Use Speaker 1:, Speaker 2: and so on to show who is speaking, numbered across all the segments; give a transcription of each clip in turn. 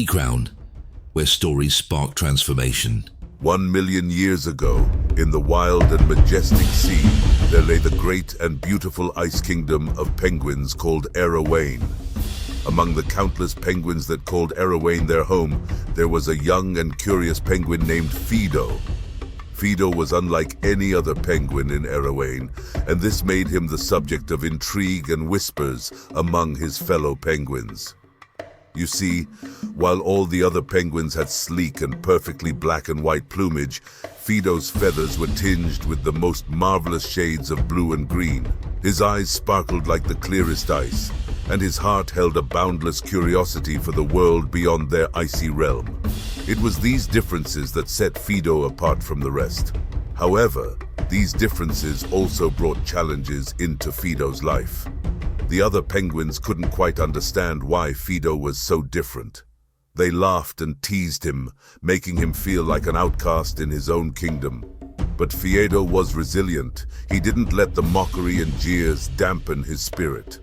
Speaker 1: Ground, where stories spark transformation.
Speaker 2: 1 million years ago, in the wild and majestic sea, there lay the great and beautiful ice kingdom of penguins called Erawane. Among the countless penguins that called Erawane their home, there was a young and curious penguin named Feedo. Feedo was unlike any other penguin in Erawane, and this made him the subject of intrigue and whispers among his fellow penguins. You see, while all the other penguins had sleek and perfectly black and white plumage, Feedo's feathers were tinged with the most marvelous shades of blue and green. His eyes sparkled like the clearest ice, and his heart held a boundless curiosity for the world beyond their icy realm. It was these differences that set Feedo apart from the rest. However, these differences also brought challenges into Feedo's life. The other penguins couldn't quite understand why Feedo was so different. They laughed and teased him, making him feel like an outcast in his own kingdom. But Feedo was resilient. He didn't let the mockery and jeers dampen his spirit.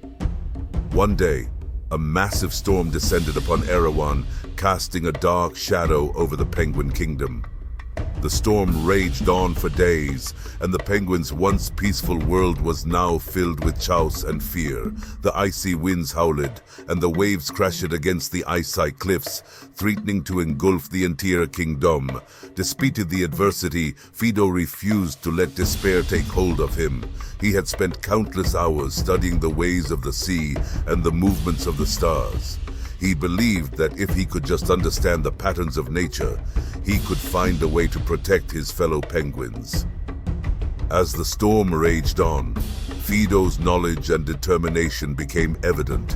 Speaker 2: One day, a massive storm descended upon Erawane, casting a dark shadow over the penguin kingdom. The storm raged on for days, and the penguins' once peaceful world was now filled with chaos and fear. The icy winds howled, and the waves crashed against the ice-high cliffs, threatening to engulf the entire kingdom. Despite the adversity, Feedo refused to let despair take hold of him. He had spent countless hours studying the ways of the sea and the movements of the stars. He believed that if he could just understand the patterns of nature, he could find a way to protect his fellow penguins. As the storm raged on, Feedo's knowledge and determination became evident.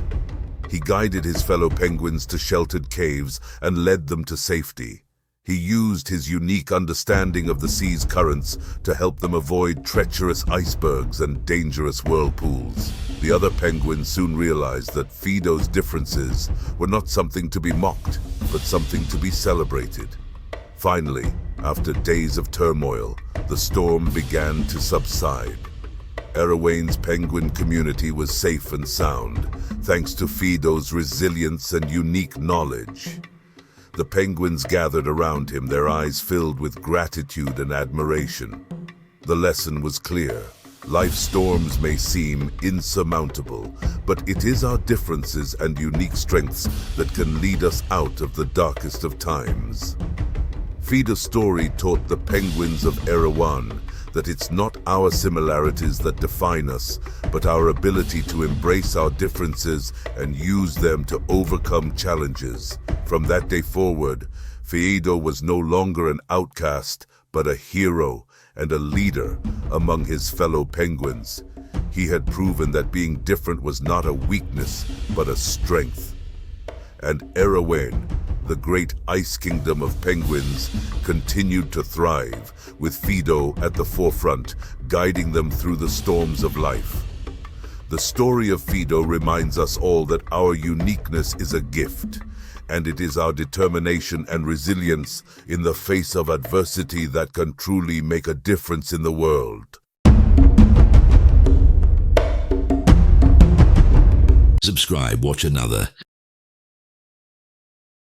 Speaker 2: He guided his fellow penguins to sheltered caves and led them to safety. He used his unique understanding of the sea's currents to help them avoid treacherous icebergs and dangerous whirlpools. The other penguins soon realized that Feedo's differences were not something to be mocked, but something to be celebrated. Finally, after days of turmoil, the storm began to subside. Erawane's penguin community was safe and sound, thanks to Feedo's resilience and unique knowledge. The penguins gathered around him, their eyes filled with gratitude and admiration. The lesson was clear. Life's storms may seem insurmountable, but it is our differences and unique strengths that can lead us out of the darkest of times. Feedo's story taught the penguins of Erawane that it's not our similarities that define us, but our ability to embrace our differences and use them to overcome challenges. From that day forward, Feedo was no longer an outcast, but a hero and a leader among his fellow penguins. He had proven that being different was not a weakness, but a strength. And Erawane, the great ice kingdom of penguins, continued to thrive, with Feedo at the forefront, guiding them through the storms of life. The story of Feedo reminds us all that our uniqueness is a gift, and it is our determination and resilience in the face of adversity that can truly make a difference in the world.
Speaker 1: Subscribe, watch another.